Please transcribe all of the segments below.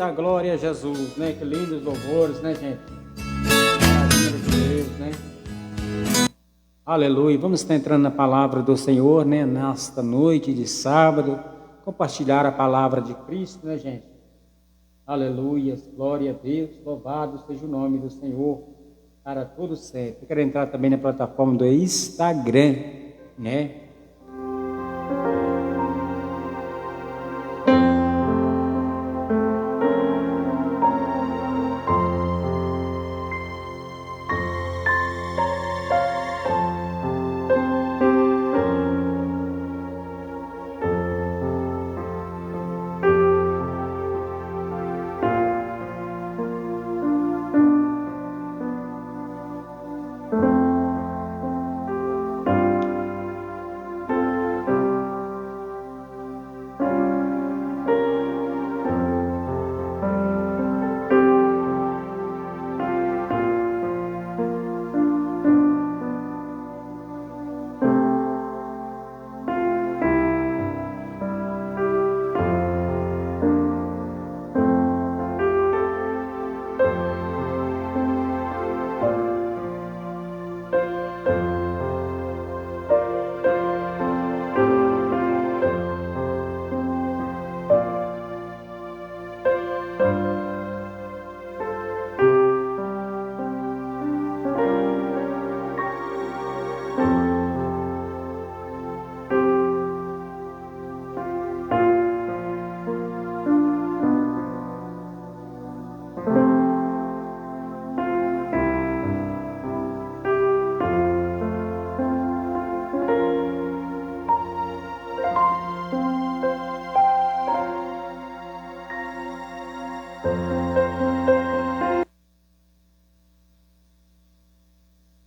Eita, glória a Jesus, né? Que lindos louvores, né, gente? Maravilha de Deus, né? Aleluia. Vamos estar entrando na palavra do Senhor, né? Nesta noite de sábado, compartilhar a palavra de Cristo, né, gente? Aleluia. Glória a Deus. Louvado seja o nome do Senhor para todos sempre. Eu quero entrar também na plataforma do Instagram, né?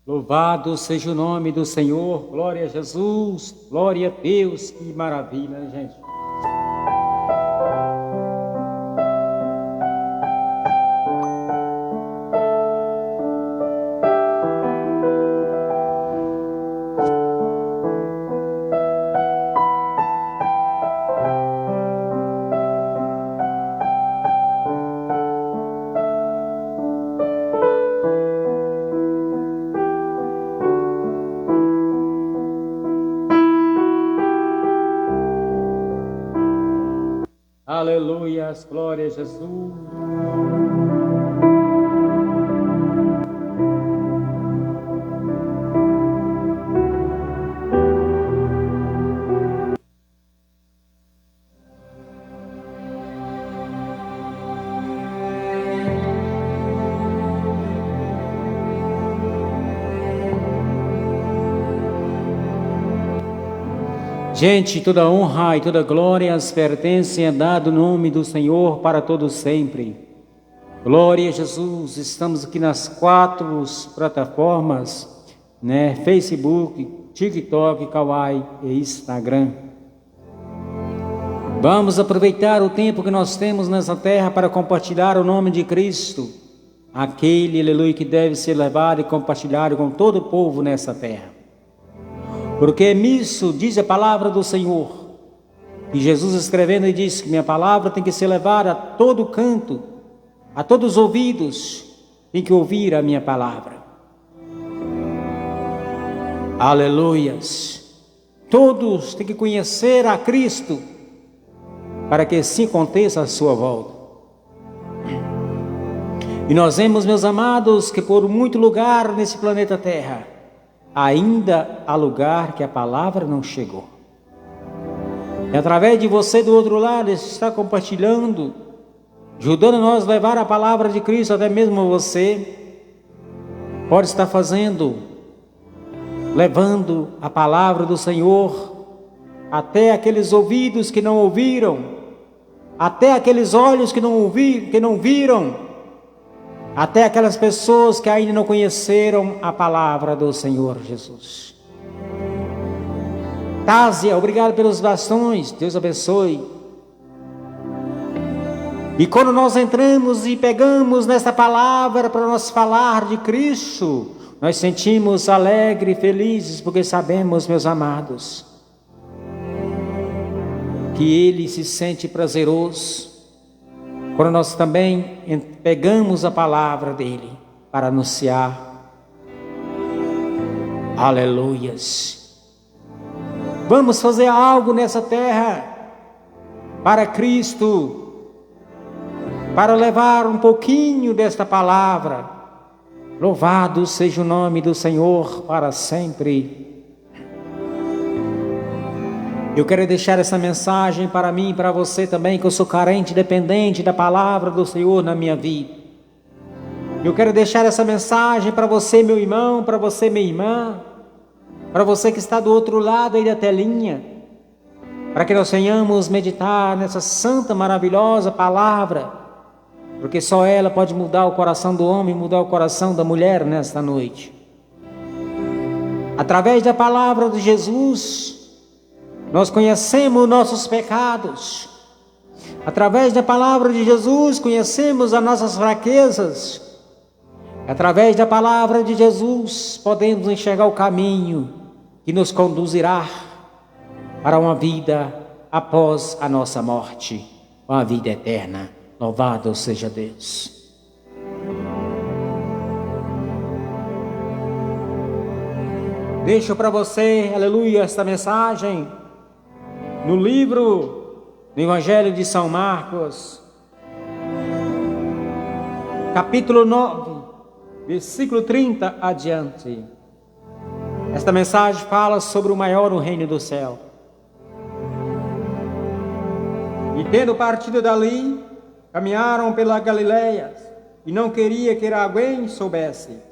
Louvado seja o nome do Senhor, glória a Jesus, glória a Deus, que maravilha, né, gente? Aleluia, glória a Jesus. Gente, toda honra e toda glória pertencem a dado nome do Senhor para todos sempre. Glória a Jesus. Estamos aqui nas 4 plataformas, né? Facebook, TikTok, Kawaii e Instagram. Vamos aproveitar o tempo que nós temos nessa terra para compartilhar o nome de Cristo, aquele, aleluia, que deve ser levado e compartilhado com todo o povo nessa terra. Porque nisso diz a palavra do Senhor, e Jesus escrevendo e disse que minha palavra tem que ser levada a todo canto, a todos os ouvidos, tem que ouvir a minha palavra. Aleluias! Todos têm que conhecer a Cristo, para que assim aconteça a sua volta. E nós vemos, meus amados, que por muito lugar nesse planeta Terra, ainda há lugar que a palavra não chegou. E através de você do outro lado, está compartilhando, ajudando nós a levar a palavra de Cristo, até mesmo você pode estar fazendo, levando a palavra do Senhor até aqueles ouvidos que não ouviram, até aqueles olhos que não viram, até aquelas pessoas que ainda não conheceram a palavra do Senhor Jesus. Tásia, obrigado pelos bastões, Deus abençoe. E quando nós entramos e pegamos nessa palavra para nós falar de Cristo, nós sentimos alegres e felizes, porque sabemos, meus amados, que Ele se sente prazeroso quando nós também pegamos a palavra dele para anunciar. Aleluias. Vamos fazer algo nessa terra para Cristo, para levar um pouquinho desta palavra. Louvado seja o nome do Senhor para sempre. Eu quero deixar essa mensagem para mim e para você também, que eu sou carente, dependente da palavra do Senhor na minha vida. Eu quero deixar essa mensagem para você, meu irmão, para você, minha irmã, para você que está do outro lado aí da telinha, para que nós venhamos meditar nessa santa, maravilhosa palavra, porque só ela pode mudar o coração do homem, mudar o coração da mulher nesta noite. Através da palavra de Jesus, nós conhecemos nossos pecados. Através da palavra de Jesus, conhecemos as nossas fraquezas. Através da palavra de Jesus, podemos enxergar o caminho que nos conduzirá para uma vida após a nossa morte, uma vida eterna. Louvado seja Deus. Deixo para você, aleluia, esta mensagem no livro do Evangelho de São Marcos, capítulo 9, versículo 30 adiante. Esta mensagem fala sobre o maior no reino do céu. E tendo partido dali, caminharam pela Galileia, e não queria que alguém soubesse.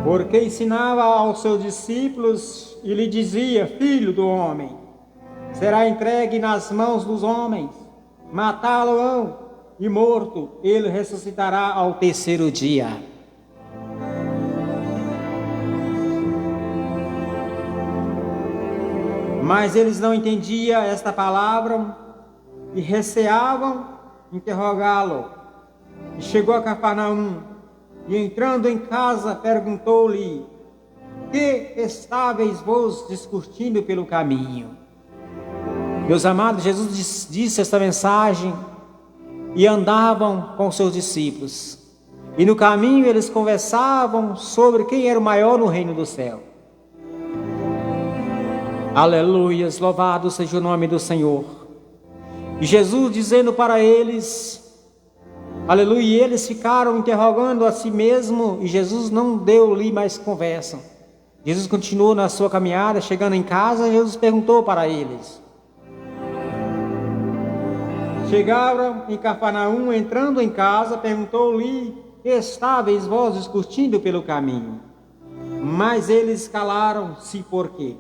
Porque ensinava aos seus discípulos e lhe dizia: Filho do homem será entregue nas mãos dos homens, matá-lo-ão, e morto ele ressuscitará ao terceiro dia. Mas eles não entendiam esta palavra e receavam interrogá-lo. E chegou a Cafarnaum, e entrando em casa perguntou-lhe: que estáveis vos discutindo pelo caminho? Meus amados, Jesus disse esta mensagem e andavam com seus discípulos. E no caminho eles conversavam sobre quem era o maior no reino do céu. Aleluias, louvado seja o nome do Senhor. E Jesus dizendo para eles, aleluia, e eles ficaram interrogando a si mesmo, e Jesus não deu-lhe mais conversa. Jesus continuou na sua caminhada. Chegando em casa, Jesus perguntou para eles. Chegaram em Cafarnaum, entrando em casa, perguntou-lhe: que estáveis vós discutindo pelo caminho? Mas eles calaram-se, por quê?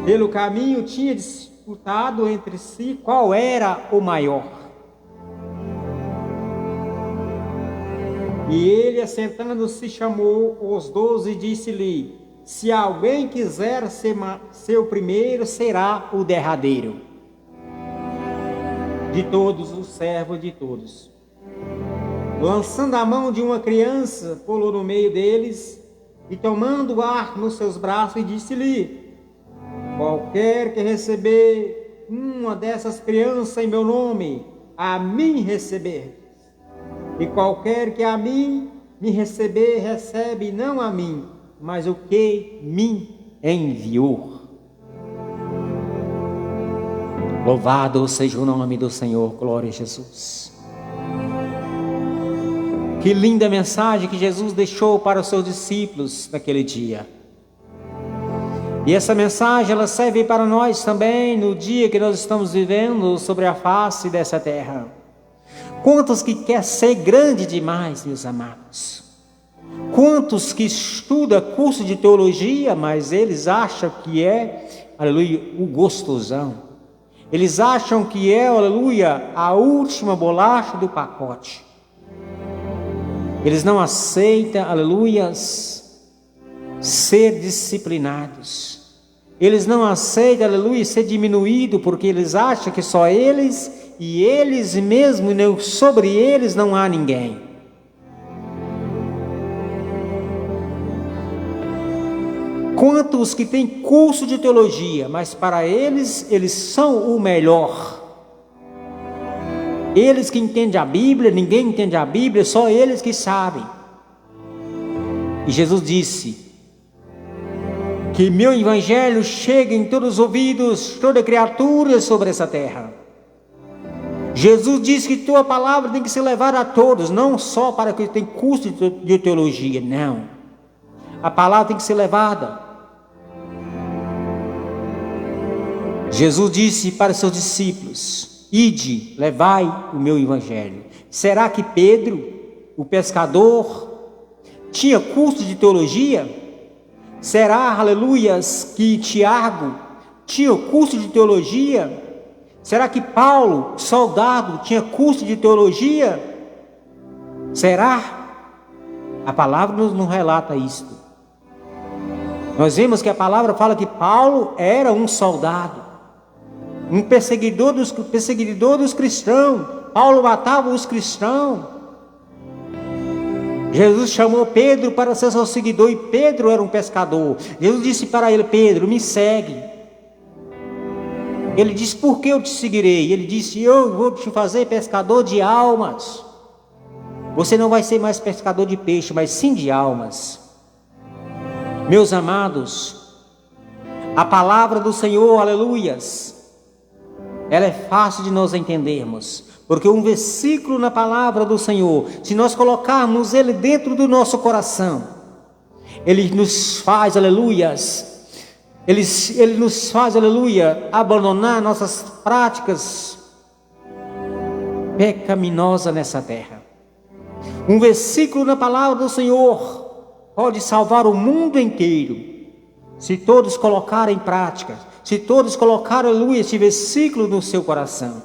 Pelo caminho tinha disputado entre si qual era o maior. E ele, assentando-se, chamou os 12 e disse-lhe: se alguém quiser ser o primeiro, será o derradeiro de todos, o servo de todos. Lançando a mão de uma criança, pulou no meio deles e tomando ar nos seus braços, e disse-lhe: qualquer que receber uma dessas crianças em meu nome, a mim receber. E qualquer que a mim me receber, recebe não a mim, mas o que me enviou. Louvado seja o nome do Senhor, glória a Jesus. Que linda mensagem que Jesus deixou para os seus discípulos naquele dia. E essa mensagem, ela serve para nós também no dia que nós estamos vivendo sobre a face dessa terra. Quantos que quer ser grande demais, meus amados? Quantos que estuda curso de teologia, mas eles acham que é, aleluia, o gostosão. Eles acham que é, aleluia, a última bolacha do pacote. Eles não aceitam, aleluia, ser disciplinados. Eles não aceitam, aleluia, ser diminuído, porque eles acham que só eles e eles mesmos, sobre eles não há ninguém. quanto os que têm curso de teologia, mas para eles são o melhor. Eles que entendem a Bíblia, ninguém entende a Bíblia, só eles que sabem. E Jesus disse que meu evangelho chegue em todos os ouvidos, toda criatura sobre essa terra. Jesus disse que tua palavra tem que ser levada a todos, não só para quem tem curso de teologia, não. A palavra tem que ser levada. Jesus disse para seus discípulos: ide, levai o meu evangelho. Será que Pedro, o pescador, tinha curso de teologia? Será, aleluias, que Tiago tinha curso de teologia? Será que Paulo, soldado, tinha curso de teologia? Será? A palavra nos não relata isto. Nós vemos que a palavra fala que Paulo era um soldado, um perseguidor dos cristãos. Paulo matava os cristãos. Jesus chamou Pedro para ser seu seguidor, e Pedro era um pescador. Jesus disse para ele: Pedro, me segue. Ele disse: por que eu te seguirei? Ele disse: eu vou te fazer pescador de almas. Você não vai ser mais pescador de peixe, mas sim de almas. Meus amados, a palavra do Senhor, aleluias, ela é fácil de nós entendermos, porque um versículo na palavra do Senhor, se nós colocarmos ele dentro do nosso coração, ele nos faz, aleluias, ele nos faz, aleluia, abandonar nossas práticas pecaminosas nessa terra. Um versículo na palavra do Senhor pode salvar o mundo inteiro, se todos colocarem em prática, se todos colocarem, aleluia, esse versículo no seu coração.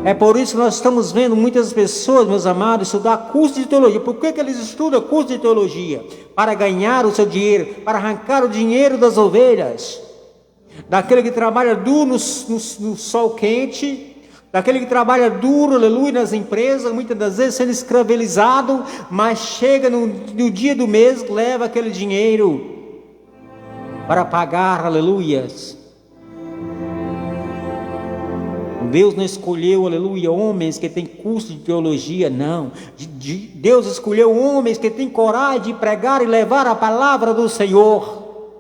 É por isso que nós estamos vendo muitas pessoas, meus amados, estudar curso de teologia. Por que eles estudam curso de teologia? Para ganhar o seu dinheiro, para arrancar o dinheiro das ovelhas, daquele que trabalha duro no sol quente, daquele que trabalha duro, aleluia, nas empresas, muitas das vezes sendo escravizado, mas chega no dia do mês, leva aquele dinheiro para pagar, aleluias. Deus não escolheu, aleluia, homens que têm curso de teologia, não. Deus escolheu homens que têm coragem de pregar e levar a palavra do Senhor.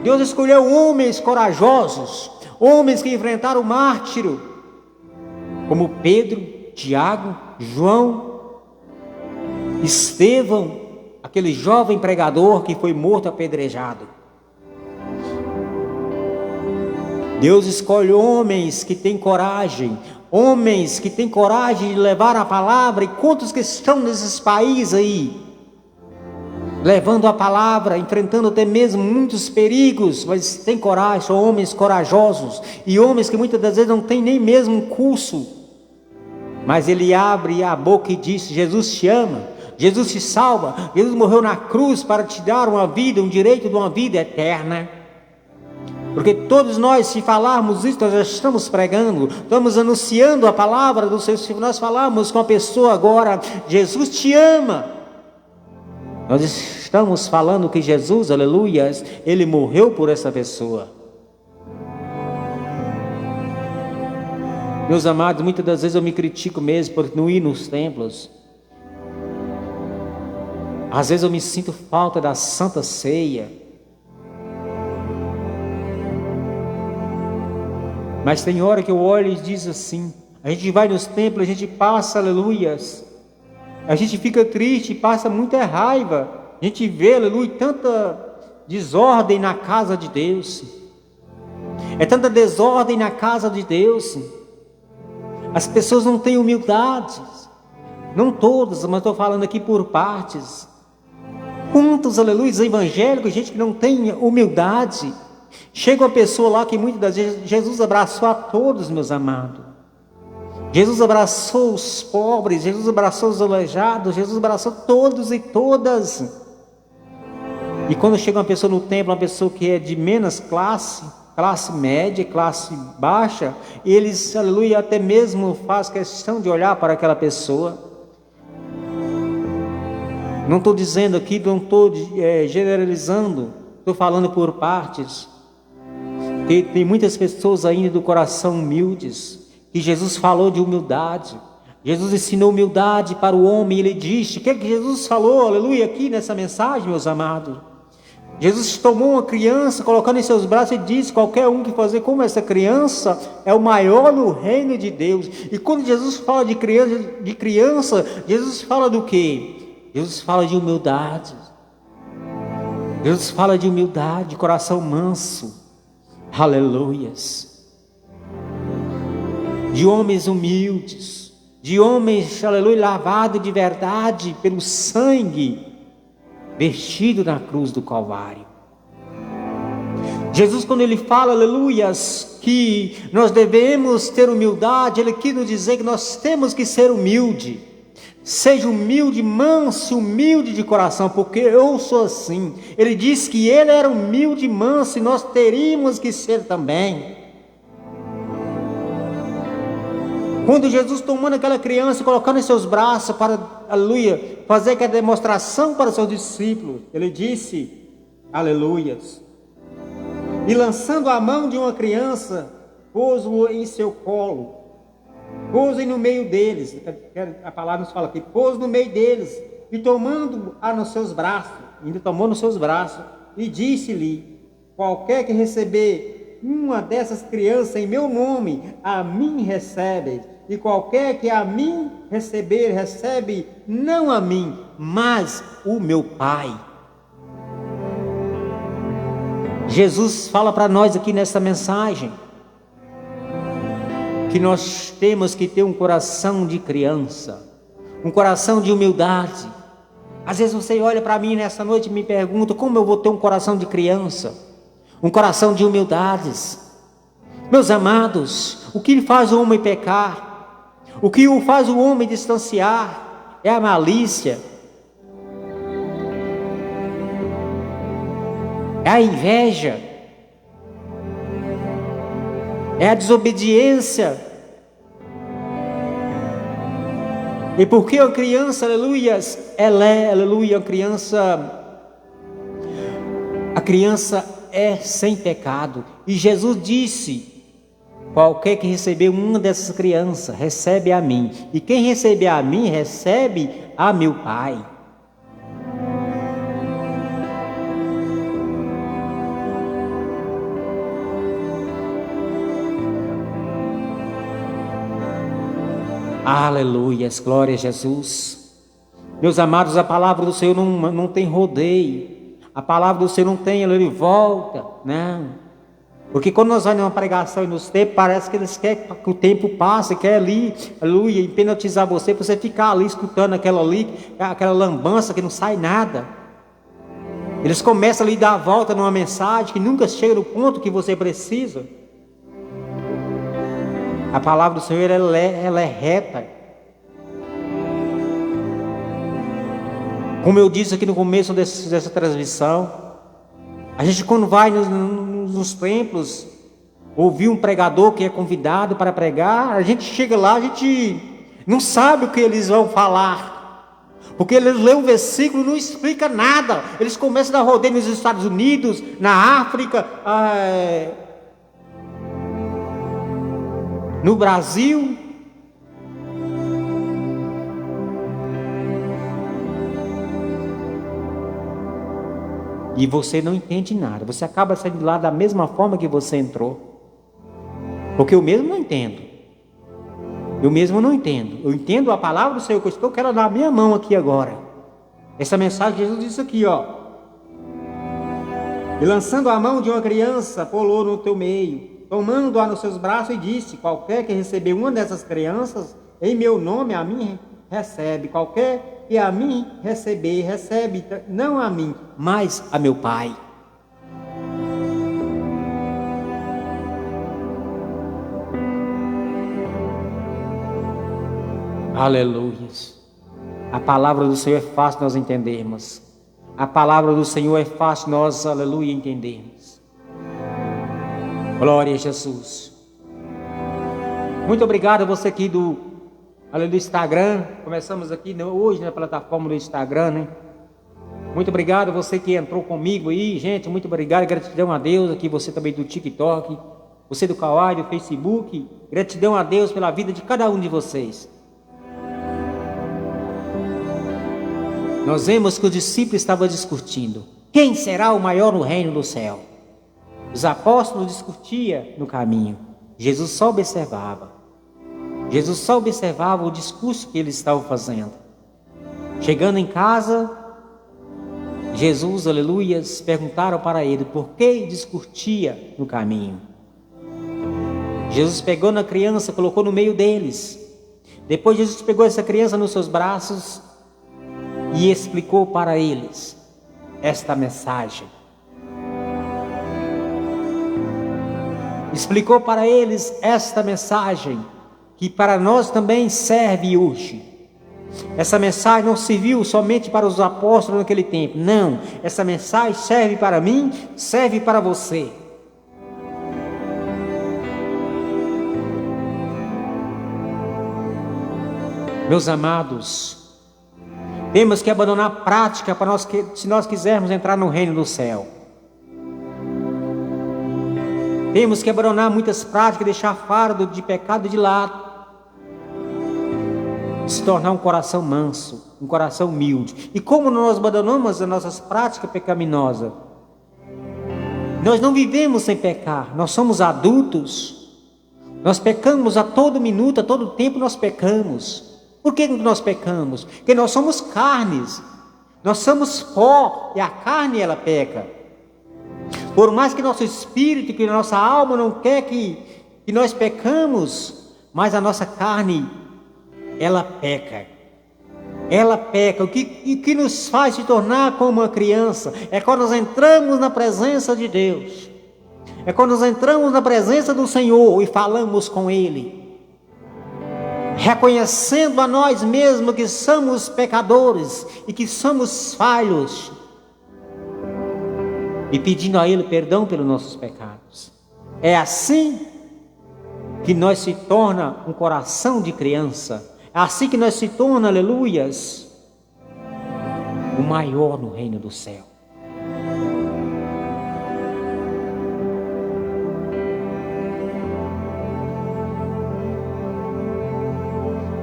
Deus escolheu homens corajosos, homens que enfrentaram o mártiro, como Pedro, Tiago, João, Estevão, aquele jovem pregador que foi morto apedrejado. Deus escolhe homens que têm coragem, homens que têm coragem de levar a palavra. E quantos que estão nesses países aí, levando a palavra, enfrentando até mesmo muitos perigos, mas têm coragem, são homens corajosos, e homens que muitas das vezes não têm nem mesmo um curso, mas ele abre a boca e diz: Jesus te ama, Jesus te salva, Jesus morreu na cruz para te dar uma vida, um direito de uma vida eterna. Porque todos nós, se falarmos isso, nós já estamos pregando, estamos anunciando a palavra do Senhor. Se nós falarmos com a pessoa agora: Jesus te ama, nós estamos falando que Jesus, aleluia, ele morreu por essa pessoa. Meus amados, muitas das vezes eu me critico mesmo por não ir nos templos. Às vezes eu me sinto falta da Santa Ceia. Mas tem hora que eu olho e diz assim: a gente vai nos templos, a gente passa, aleluias, a gente fica triste, passa muita raiva, a gente vê, aleluia, tanta desordem na casa de Deus, é tanta desordem na casa de Deus, as pessoas não têm humildade, não todas, mas estou falando aqui por partes. Quantos, aleluia, evangélicos, gente que não tem humildade. Chega uma pessoa lá que muitas das vezes Jesus abraçou a todos, meus amados. Jesus abraçou os pobres, Jesus abraçou os aleijados, Jesus abraçou todos e todas. E quando chega uma pessoa no templo, uma pessoa que é de menos classe, classe média, classe baixa, eles, aleluia, até mesmo faz questão de olhar para aquela pessoa. Não estou dizendo aqui, não estou generalizando, estou falando por partes. Tem muitas pessoas ainda do coração humildes, que Jesus falou de humildade. Jesus ensinou humildade para o homem, ele disse, o que é que Jesus falou, aleluia, aqui nessa mensagem, meus amados? Jesus tomou uma criança, colocando em seus braços e disse, qualquer um que fazer como essa criança, é o maior no reino de Deus. E quando Jesus fala de criança, Jesus fala do quê? Jesus fala de humildade. Jesus fala de humildade, de coração manso. Aleluias. De homens humildes, de homens, aleluia, lavados de verdade pelo sangue vestido na cruz do Calvário. Jesus, quando ele fala, aleluias, que nós devemos ter humildade, ele quis nos dizer que nós temos que ser humilde. Seja humilde, manso, humilde de coração, porque eu sou assim. Ele disse que ele era humilde e manso, e nós teríamos que ser também. Quando Jesus tomando aquela criança e colocando em seus braços para, aleluia, fazer aquela demonstração para os seus discípulos, ele disse, aleluias, e lançando a mão de uma criança, pôs-o em seu colo, pôs-o no meio deles, a palavra nos fala aqui, pôs no meio deles, e tomando-a nos seus braços, ainda tomou nos seus braços, e disse-lhe, qualquer que receber uma dessas crianças em meu nome, a mim recebe. E qualquer que a mim receber, recebe não a mim, mas o meu Pai. Jesus fala para nós aqui nessa mensagem que nós temos que ter um coração de criança, um coração de humildade. Às vezes você olha para mim nessa noite e me pergunta, como eu vou ter um coração de criança, um coração de humildades? Meus amados, o que faz o homem pecar? O que faz o homem distanciar é a malícia, é a inveja, é a desobediência. E porque a criança, aleluia, ela é, aleluia, a criança é sem pecado. E Jesus disse, qualquer que receber uma dessas crianças, recebe a mim. E quem receber a mim, recebe a meu Pai. Aleluias, glória a Jesus. Meus amados, a palavra do Senhor não tem rodeio. A palavra do Senhor não tem, ele volta, não. Porque quando nós vamos numa pregação e nos tempos, parece que eles querem que o tempo passe, quer ali, aleluia, hipnotizar você, para você ficar ali escutando aquela lambança que não sai nada. Eles começam ali a dar a volta numa mensagem que nunca chega no ponto que você precisa. A palavra do Senhor, ela é reta. Como eu disse aqui no começo dessa transmissão, a gente quando vai nos templos, ouvir um pregador que é convidado para pregar, a gente chega lá, a gente não sabe o que eles vão falar, porque eles lêem um versículo e não explica nada. Eles começam a dar rodeio nos Estados Unidos, na África, no Brasil. E você não entende nada. Você acaba saindo de lá da mesma forma que você entrou. Porque eu mesmo não entendo. Eu entendo a palavra do Senhor que eu estou, quero dar a minha mão aqui agora. Essa mensagem, Jesus disse aqui, ó. E lançando a mão de uma criança, pulou no teu meio, tomando-a nos seus braços e disse, qualquer que receber uma dessas crianças, em meu nome, a mim recebe. Qualquer que a mim receber, recebe não a mim, mas a meu Pai. Aleluia. A palavra do Senhor é fácil nós entendermos. A palavra do Senhor é fácil nós, aleluia, entendermos. Glória a Jesus. Muito obrigado a você aqui do Instagram. Começamos aqui hoje na plataforma do Instagram, né? Muito obrigado você que entrou comigo aí, gente, muito obrigado, gratidão a Deus, aqui você também do TikTok, você do Kawaii, do Facebook, gratidão a Deus pela vida de cada um de vocês. Nós vemos que os discípulos estavam discutindo, quem será o maior no reino do céu? Os apóstolos discutiam no caminho, Jesus só observava o discurso que eles estavam fazendo. Chegando em casa, Jesus, aleluias, perguntaram para ele por que discutia no caminho. Jesus pegou na criança, colocou no meio deles. Depois Jesus pegou essa criança nos seus braços e explicou para eles esta mensagem. Explicou para eles esta mensagem que para nós também serve hoje. Essa mensagem não serviu somente para os apóstolos naquele tempo. Não, essa mensagem serve para mim, serve para você. Meus amados, temos que abandonar a prática se nós quisermos entrar no reino do céu. Temos que abandonar muitas práticas, deixar fardo de pecado de lado. Se tornar um coração manso, um coração humilde. E como nós abandonamos as nossas práticas pecaminosas? Nós não vivemos sem pecar, nós somos adultos. Nós pecamos a todo minuto, a todo tempo nós pecamos. Por que nós pecamos? Porque nós somos carnes, nós somos pó e a carne ela peca. Por mais que nosso espírito, que nossa alma não quer que nós pecamos, mas a nossa carne ela peca. Ela peca. O que nos faz se tornar como uma criança é quando nós entramos na presença de Deus. É quando nós entramos na presença do Senhor e falamos com Ele, reconhecendo a nós mesmos que somos pecadores e que somos falhos, e pedindo a Ele perdão pelos nossos pecados. É assim que nós se torna um coração de criança. É assim que nós se torna, aleluias, o maior no reino do céu.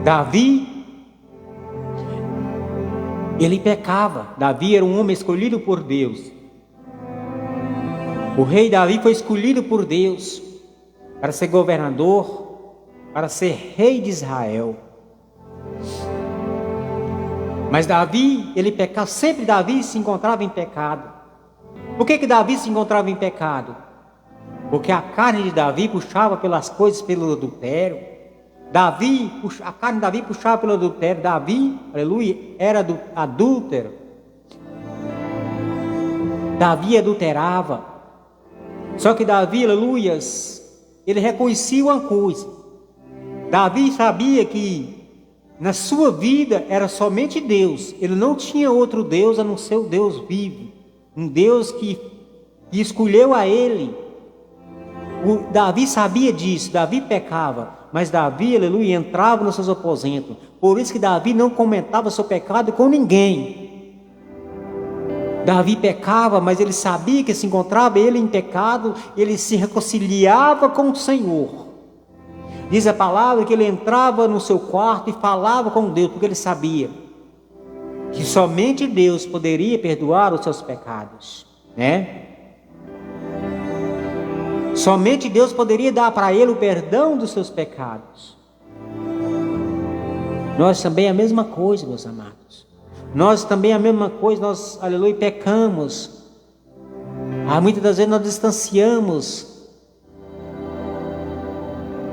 Davi, ele pecava. Davi era um homem escolhido por Deus. O rei Davi foi escolhido por Deus para ser governador, para ser rei de Israel. Mas Davi, ele pecava, sempre Davi se encontrava em pecado. Por que Davi se encontrava em pecado? Porque a carne de Davi puxava pelas coisas, pelo adultério. A carne de Davi puxava pelo adultério. Davi, aleluia, era adúltero. Davi adulterava. Só que Davi, aleluias, ele reconhecia uma coisa. Davi sabia que na sua vida era somente Deus. Ele não tinha outro Deus a não ser o Deus vivo. Um Deus que escolheu a ele. Davi sabia disso. Davi pecava. Mas Davi, aleluia, entrava nos seus aposentos. Por isso que Davi não comentava seu pecado com ninguém. Davi pecava, mas ele sabia que se encontrava ele em pecado. Ele se reconciliava com o Senhor. Diz a palavra que ele entrava no seu quarto e falava com Deus, porque ele sabia que somente Deus poderia perdoar os seus pecados, né? Somente Deus poderia dar para ele o perdão dos seus pecados. Nós também a mesma coisa, meus amados. Nós também a mesma coisa, nós, aleluia, pecamos. Muitas das vezes nós distanciamos.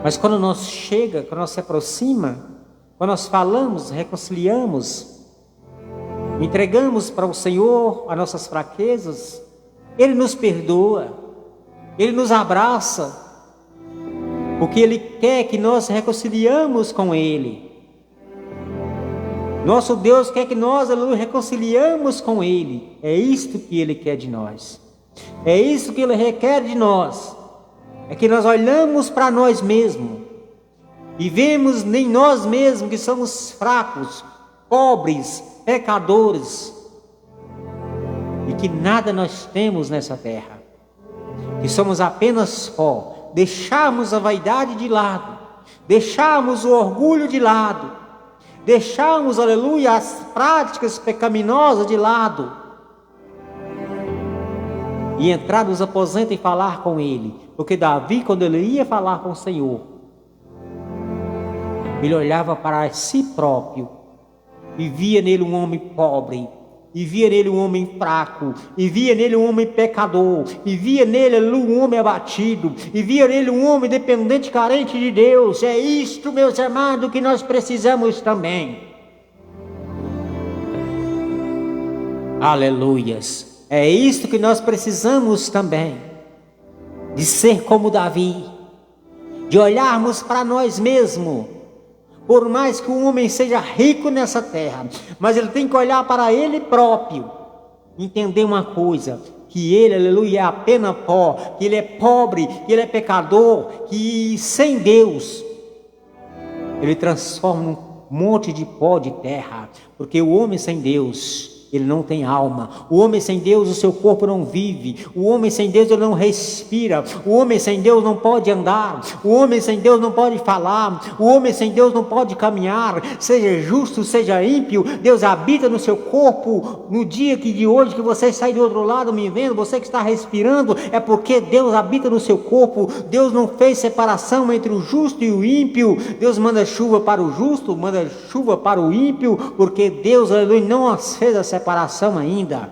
Mas quando nós se aproxima, quando nós falamos, reconciliamos, entregamos para o Senhor as nossas fraquezas, Ele nos perdoa, Ele nos abraça, porque Ele quer que nós reconciliamos com Ele. Nosso Deus quer que nós reconciliamos com Ele. É isto que Ele quer de nós. É isso que Ele requer de nós. É que nós olhamos para nós mesmos e vemos em nós mesmos que somos fracos, pobres, pecadores. e que nada nós temos nessa terra, que somos apenas pó, deixarmos a vaidade de lado, deixarmos o orgulho de lado, deixarmos, aleluia, as práticas pecaminosas de lado e entrar nos aposentos e falar com Ele, porque Davi, quando ele ia falar com o Senhor, ele olhava para si próprio e via nele um homem pobre, e via nele um homem fraco, e via nele um homem pecador, e via nele um homem abatido, e via nele um homem dependente, carente de Deus. É isto, meus amados, que nós precisamos também. Aleluias. É isto que nós precisamos também, de ser como Davi, de olharmos para nós mesmos. Por mais que o homem seja rico nessa terra, mas ele tem que olhar para ele próprio, entender uma coisa, que ele, aleluia, é apenas pó, que ele é pobre, que ele é pecador, que sem Deus, ele transforma num monte de pó de terra, porque o homem sem Deus, ele não tem alma. O homem sem Deus, o seu corpo não vive. O homem sem Deus, ele não respira. O homem sem Deus não pode andar. O homem sem Deus não pode falar. O homem sem Deus não pode caminhar. Seja justo, seja ímpio, Deus habita no seu corpo. No dia que de hoje que você sai do outro lado me vendo, você que está respirando, é porque Deus habita no seu corpo. Deus não fez separação entre o justo e o ímpio. Deus manda chuva para o justo, manda chuva para o ímpio, porque Deus, aleluia, não as fez a separação ainda.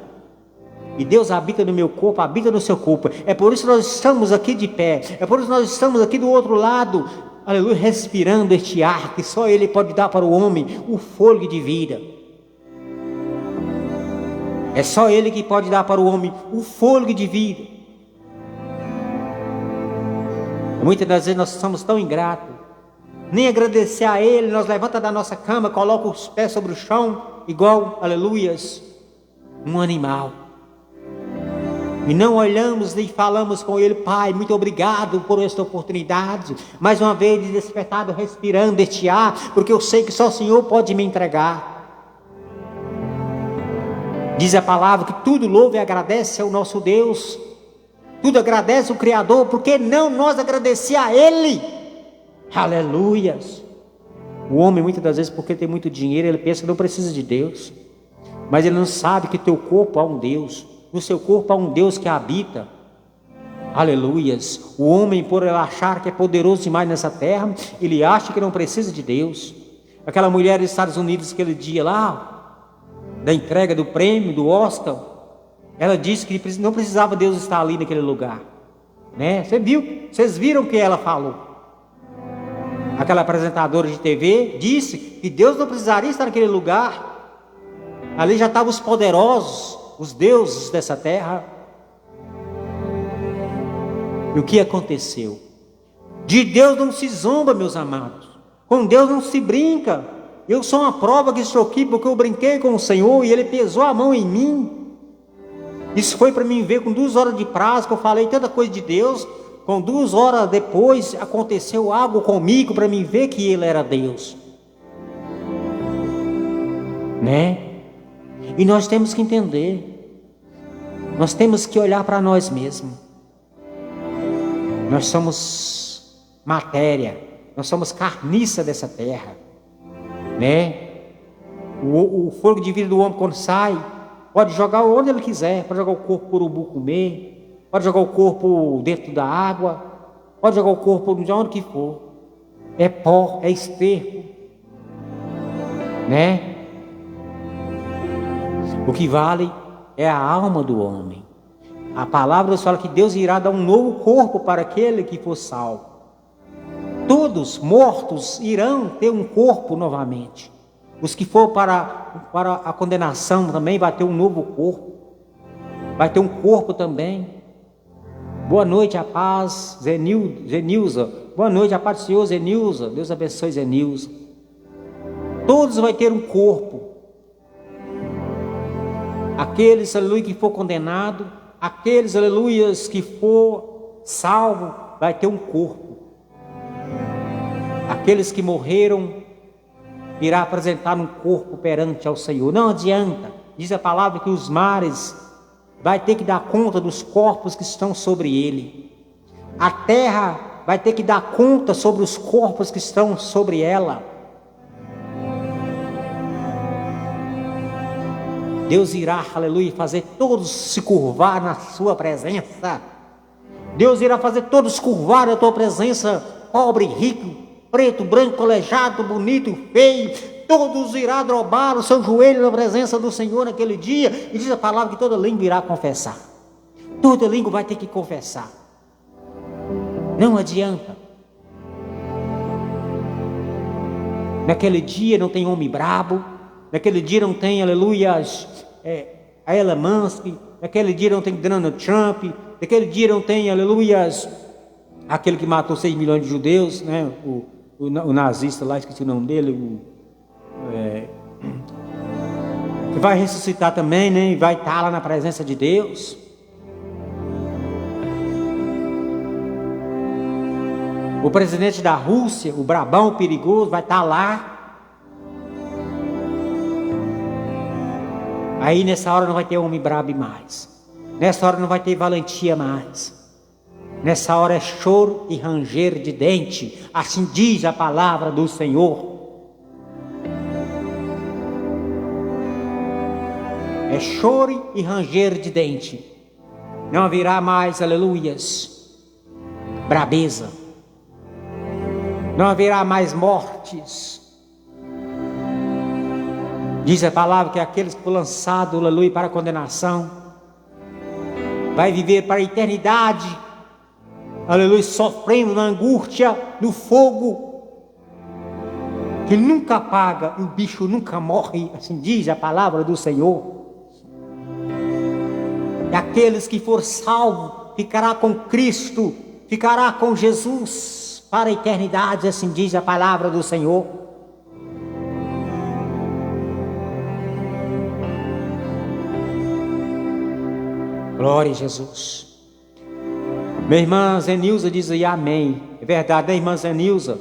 E Deus habita no meu corpo, habita no seu corpo. É por isso que nós estamos aqui de pé, é por isso que nós estamos aqui do outro lado, aleluia, respirando este ar que só Ele pode dar para o homem, o fôlego de vida. É só Ele que pode dar para o homem o fôlego de vida. Muitas das vezes nós somos tão ingratos, nem agradecer a Ele, nós levantamos da nossa cama, colocamos os pés sobre o chão, igual, aleluias, um animal, e não olhamos nem falamos com Ele: Pai, muito obrigado por esta oportunidade, mais uma vez despertado, respirando este ar, porque eu sei que só o Senhor pode me entregar. Diz a palavra que tudo louva e agradece ao nosso Deus, tudo agradece o Criador, porque não nós agradecer a Ele? Aleluias. O homem, muitas das vezes, porque tem muito dinheiro, ele pensa que não precisa de Deus, mas ele não sabe que teu corpo há um Deus, no seu corpo há um Deus que habita. Aleluias. O homem, por ele achar que é poderoso demais nessa terra, ele acha que não precisa de Deus. Aquela mulher dos Estados Unidos, aquele dia lá, da entrega do prêmio, do Oscar, ela disse que não precisava Deus estar ali naquele lugar, né? Vocês viram o que ela falou? Aquela apresentadora de TV disse que Deus não precisaria estar naquele lugar. Ali já estavam os poderosos, os deuses dessa terra. E o que aconteceu? De Deus não se zomba, meus amados. Com Deus não se brinca. Eu sou uma prova que estou aqui porque eu brinquei com o Senhor e Ele pesou a mão em mim. Isso foi para mim ver com 2 horas de prazo, que eu falei tanta coisa de Deus. Com 2 horas depois aconteceu algo comigo para mim ver que Ele era Deus, né? E nós temos que entender, nós temos que olhar para nós mesmos. Nós somos matéria, nós somos carniça dessa terra, né? O fogo de vida do homem, quando sai, pode jogar onde ele quiser, pode jogar o corpo para o urubu comer, pode jogar o corpo dentro da água, pode jogar o corpo de onde que for. É pó, é esterco, né? O que vale é a alma do homem. A palavra fala que Deus irá dar um novo corpo para aquele que for salvo. Todos mortos irão ter um corpo novamente. Os que for para a condenação também vai ter um novo corpo, vai ter um corpo também. Boa noite, a paz, Zenilza. Boa noite, a paz do Senhor, Zenilza. Deus abençoe, Zenilza. Todos vão ter um corpo. Aqueles, aleluia, que for condenado, aqueles, aleluia, que for salvo, vai ter um corpo. Aqueles que morreram, irá apresentar um corpo perante ao Senhor. Não adianta. Diz a palavra que os mares vai ter que dar conta dos corpos que estão sobre ele. A terra vai ter que dar conta sobre os corpos que estão sobre ela. Deus irá, aleluia, fazer todos se curvar na sua presença. Deus irá fazer todos curvar a tua presença, pobre, rico, preto, branco, aleijado, bonito, feio. Todos irá dobrar o seu joelho na presença do Senhor naquele dia. E diz a palavra que toda língua irá confessar. Toda língua vai ter que confessar. Não adianta. Naquele dia não tem homem brabo. Naquele dia não tem, aleluia, a Elon Musk. Naquele dia não tem Donald Trump. Naquele dia não tem, aleluia, aquele que matou 6 milhões de judeus, né? O nazista lá, esqueci o nome dele, que vai ressuscitar também, né? E vai estar lá na presença de Deus. O presidente da Rússia, o brabão perigoso, vai estar lá. Aí nessa hora não vai ter homem brabo mais. Nessa hora não vai ter valentia mais. Nessa hora é choro e ranger de dente. Assim diz a palavra do Senhor. É choro e ranger de dente. Não haverá mais, aleluias, brabeza. Não haverá mais mortes. Diz a palavra que aqueles que foram lançados, aleluia, para a condenação, vai viver para a eternidade, aleluia, sofrendo na angústia, no fogo, que nunca apaga, e o bicho nunca morre, assim diz a palavra do Senhor. E aqueles que for salvo, ficará com Cristo, ficará com Jesus, para a eternidade, assim diz a palavra do Senhor. Glória a Jesus. Minha irmã Zenilza diz aí amém. É verdade, né, irmã Zenilza?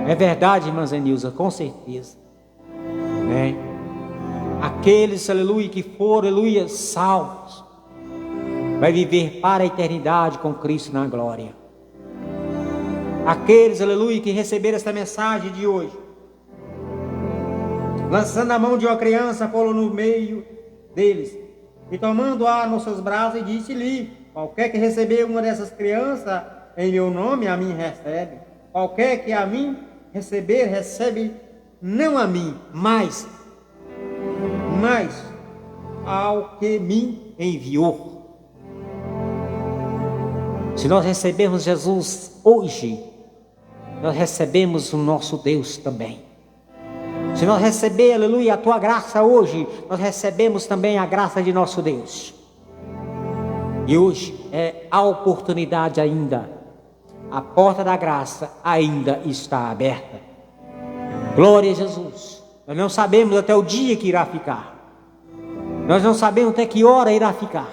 É verdade, irmã Zenilza, com certeza, né? Aqueles, aleluia, que foram, aleluia, salvos, vai viver para a eternidade com Cristo na glória. Aqueles, aleluia, que receberam esta mensagem de hoje, lançando a mão de uma criança, foram no meio deles, e tomando ar nos seus braços, e disse-lhe: qualquer que receber uma dessas crianças em meu nome, a mim recebe. Qualquer que a mim receber, recebe não a mim, mas ao que me enviou. Se nós recebemos Jesus hoje, nós recebemos o nosso Deus também. Se nós receber, aleluia, a tua graça hoje, nós recebemos também a graça de nosso Deus. E hoje é a oportunidade ainda. A porta da graça ainda está aberta. Glória a Jesus. Nós não sabemos até o dia que irá ficar. Nós não sabemos até que hora irá ficar.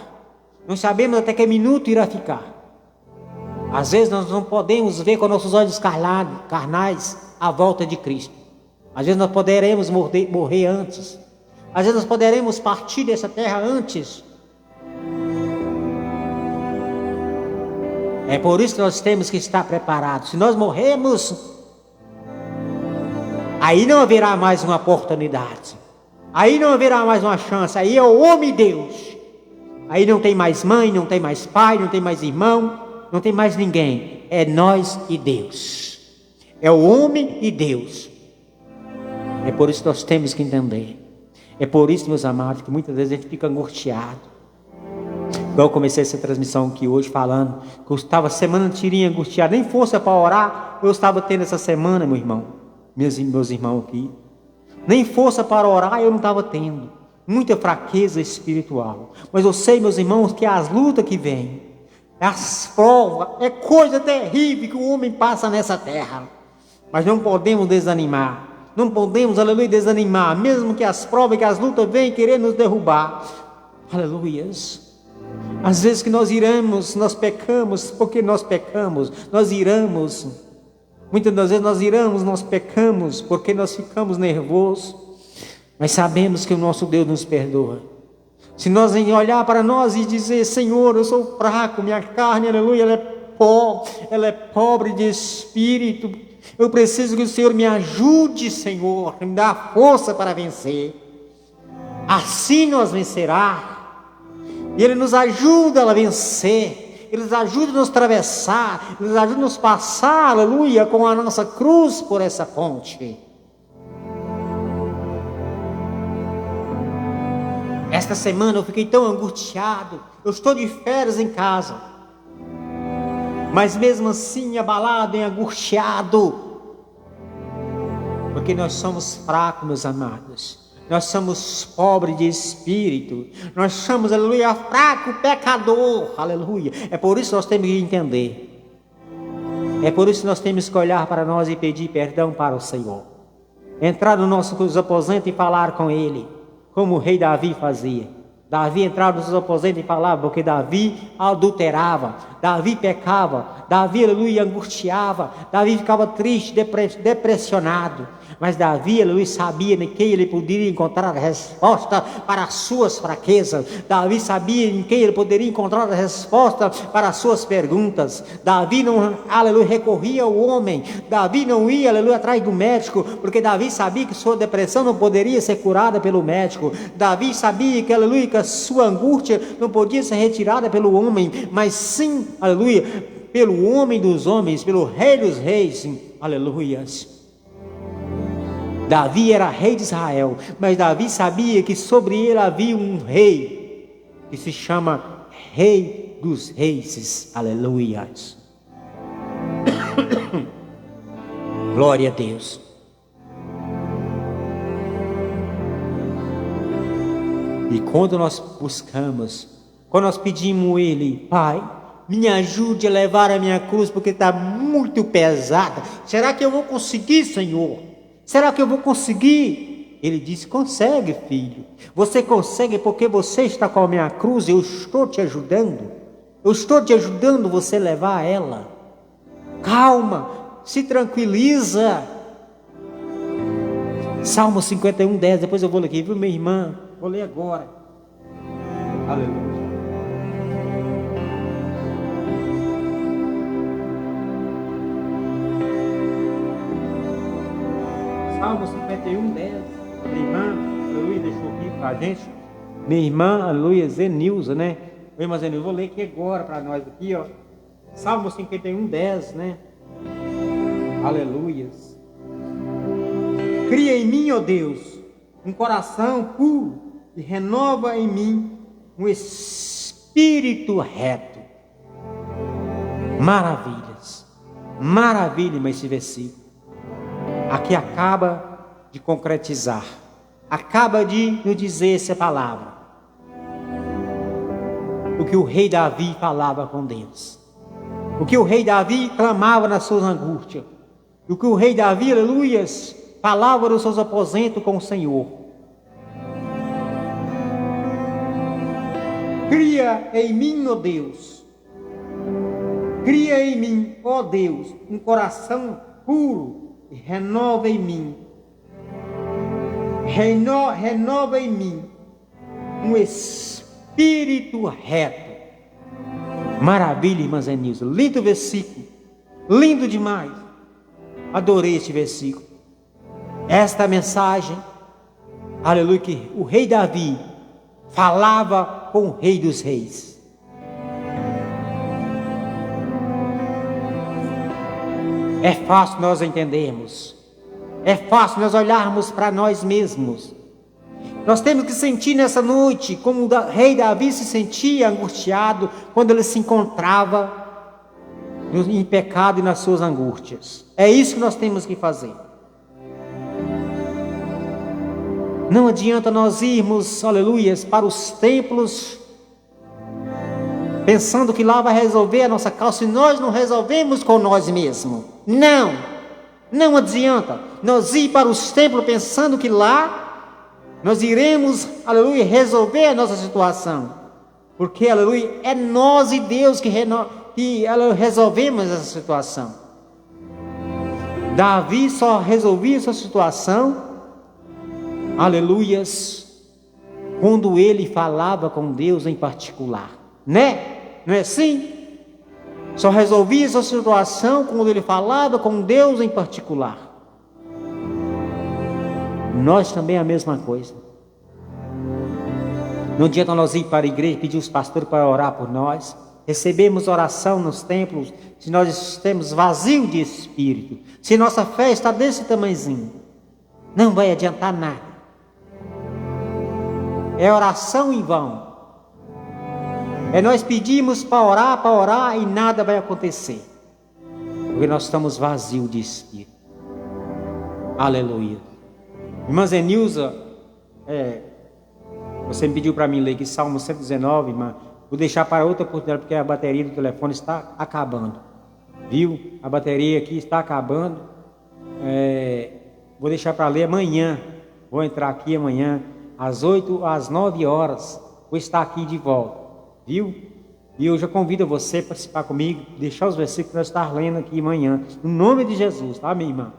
Não sabemos até que minuto irá ficar. Às vezes nós não podemos ver com nossos olhos carnais a volta de Cristo. Às vezes nós poderemos morrer antes. Às vezes nós poderemos partir dessa terra antes. É por isso que nós temos que estar preparados. Se nós morrermos, aí não haverá mais uma oportunidade. Aí não haverá mais uma chance. Aí é o homem Deus. Aí não tem mais mãe, não tem mais pai, não tem mais irmão, não tem mais ninguém. É nós e Deus. É o homem e Deus. É por isso que nós temos que entender. É por isso, meus amados, que muitas vezes a gente fica angustiado. Eu comecei essa transmissão aqui hoje falando que eu estava semana inteirinha angustiado. Nem força para orar eu estava tendo essa semana, meu irmão. Meus irmãos aqui. Nem força para orar eu não estava tendo. Muita fraqueza espiritual. Mas eu sei, meus irmãos, que as lutas que vêm, as provas, é coisa terrível que o homem passa nessa terra. Mas não podemos desanimar. Não podemos, aleluia, desanimar, mesmo que as provas, que as lutas venham querer nos derrubar. Aleluias. Às vezes que nós iramos, nós pecamos, porque nós pecamos, nós iramos. Muitas das vezes nós iramos, nós pecamos, porque nós ficamos nervosos. Mas sabemos que o nosso Deus nos perdoa. Se nós olhar para nós e dizer: Senhor, eu sou fraco, minha carne, aleluia, ela é pobre de espírito, eu preciso que o Senhor me ajude, Senhor, me dá força para vencer. Assim nós vencerá. E Ele nos ajuda a vencer, Ele nos ajuda a nos atravessar, Ele nos ajuda a nos passar, aleluia, com a nossa cruz por essa ponte. Esta semana eu fiquei tão angustiado, eu estou de férias em casa, mas mesmo assim abalado e angustiado, porque nós somos fracos, meus amados, nós somos pobres de espírito, nós somos, aleluia, fraco, pecador, aleluia. É por isso que nós temos que entender, é por isso que nós temos que olhar para nós e pedir perdão para o Senhor, entrar no nosso aposento e falar com Ele, como o rei Davi fazia. Davi entrava nos seus aposentos e falava, porque Davi adulterava, Davi pecava, Davi, aleluia, angustiava, Davi ficava triste, depressionado. Mas Davi, aleluia, sabia em quem ele poderia encontrar a resposta para as suas fraquezas. Davi sabia em quem ele poderia encontrar a resposta para as suas perguntas. Davi não, aleluia, recorria ao homem. Davi não ia, aleluia, atrás do médico, porque Davi sabia que sua depressão não poderia ser curada pelo médico. Davi sabia que, aleluia, que a sua angústia não podia ser retirada pelo homem, mas sim, aleluia, pelo homem dos homens, pelo rei dos reis, aleluia. Davi era rei de Israel, mas Davi sabia que sobre ele havia um rei, que se chama Rei dos Reis, aleluia. Glória a Deus. E quando nós buscamos, quando nós pedimos Ele, Pai, me ajude a levar a minha cruz, porque está muito pesada, será que eu vou conseguir, Senhor? Será que eu vou conseguir? Ele disse: consegue, filho, você consegue porque você está com a minha cruz, eu estou te ajudando, você levar ela. Calma, se tranquiliza. Salmo 51, 10, depois eu vou ler aqui, viu, minha irmã? Vou ler agora. Aleluia. Salmo 51, 10. Minha irmã, aleluia, deixou aqui para a gente. Minha irmã, aleluia, Zenilza, né? Minha irmã Zenilza, vou ler aqui agora para nós aqui, ó. Salmo 51, 10, né? Aleluias. Cria em mim, ó Deus, um coração puro e renova em mim um espírito reto. Maravilhas. Maravilha esse versículo. Aqui acaba de concretizar, acaba de nos dizer essa palavra, o que o rei Davi falava com Deus, o que o rei Davi clamava nas suas angústias, o que o rei Davi, aleluias, falava nos seus aposentos com o Senhor. Cria em mim, ó Deus, cria em mim, ó Deus, um coração puro e renova em mim, renova em mim um espírito reto. Maravilha, irmã Zenilza, lindo versículo, lindo demais, adorei este versículo. Esta mensagem, aleluia, que o rei Davi falava com o rei dos reis. É fácil nós entendermos, é fácil nós olharmos para nós mesmos. Nós temos que sentir nessa noite como o rei Davi se sentia angustiado quando ele se encontrava em pecado e nas suas angústias. É isso que nós temos que fazer. Não adianta nós irmos, aleluias, para os templos pensando que lá vai resolver a nossa causa, se nós não resolvemos com nós mesmos. Não adianta nós ir para os templos pensando que lá nós iremos, aleluia, resolver a nossa situação, porque, aleluia, é nós e Deus que resolvemos essa situação. Davi só resolvia essa situação, aleluias, quando ele falava com Deus em particular, né? Não é assim? Só resolvia essa situação quando ele falava com Deus em particular. Nós também é a mesma coisa. Não adianta nós ir para a igreja e pedir os pastores para orar por nós. Recebemos oração nos templos se nós estamos vazios de espírito. Se nossa fé está desse tamanhozinho, não vai adiantar nada. É oração em vão. É nós pedimos para orar e nada vai acontecer. Porque nós estamos vazios de espírito. Aleluia. Irmã Zenilza, você me pediu para mim ler aqui Salmo 119, irmã. Vou deixar para outra oportunidade, porque a bateria do telefone está acabando. Viu? A bateria aqui está acabando. Vou deixar para ler amanhã. Vou entrar aqui amanhã, às 8 às 9 horas. Vou estar aqui de volta. Viu? E eu já convido você a participar comigo, deixar os versículos que nós estamos lendo aqui amanhã. No nome de Jesus, tá, minha irmã?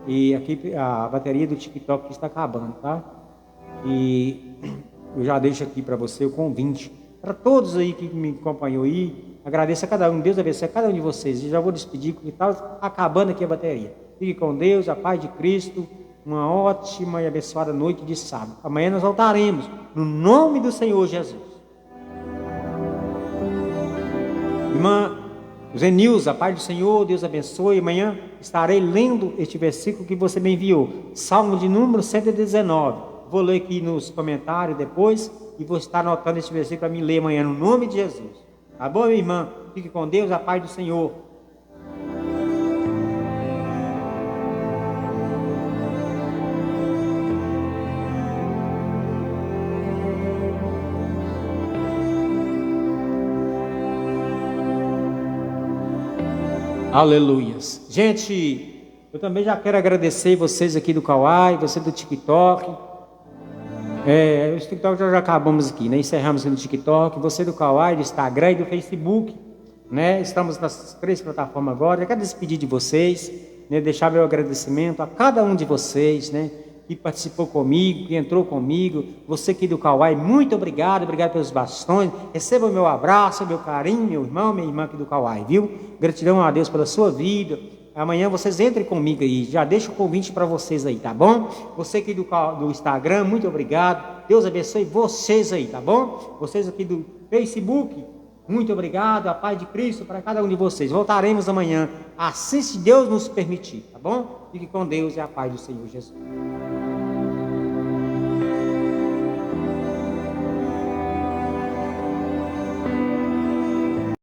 E aqui a bateria do TikTok está acabando, tá? E eu já deixo aqui para você o convite. Para todos aí que me acompanhou aí, agradeço a cada um, Deus abençoe a cada um de vocês. E já vou despedir, porque está acabando aqui a bateria. Fique com Deus, a paz de Cristo, uma ótima e abençoada noite de sábado. Amanhã nós voltaremos, no nome do Senhor Jesus. Irmã Zenilza, a paz do Senhor, Deus abençoe. Amanhã estarei lendo este versículo que você me enviou, Salmo de número 119. Vou ler aqui nos comentários depois e vou estar anotando este versículo para mim ler amanhã, no nome de Jesus. Tá bom, minha irmã? Fique com Deus, a paz do Senhor. Aleluias. Gente, eu também já quero agradecer vocês aqui do Kauai, você do TikTok. O TikTok já acabamos aqui, né? Encerramos aqui no TikTok. Você do Kauai, do Instagram e do Facebook, né? Estamos nas 3 plataformas agora. Eu quero despedir de vocês, né? Deixar meu agradecimento a cada um de vocês, né? Que participou comigo, que entrou comigo. Você aqui do Kauai, muito obrigado. Obrigado pelos bastões. Receba o meu abraço, meu carinho, meu irmão, minha irmã aqui do Kauai, viu? Gratidão a Deus pela sua vida. Amanhã vocês entrem comigo aí. Já deixo o convite para vocês aí, tá bom? Você aqui do Instagram, muito obrigado. Deus abençoe vocês aí, tá bom? Vocês aqui do Facebook, muito obrigado. A paz de Cristo para cada um de vocês. Voltaremos amanhã, assim se Deus nos permitir, tá bom? Fique com Deus e a paz do Senhor Jesus.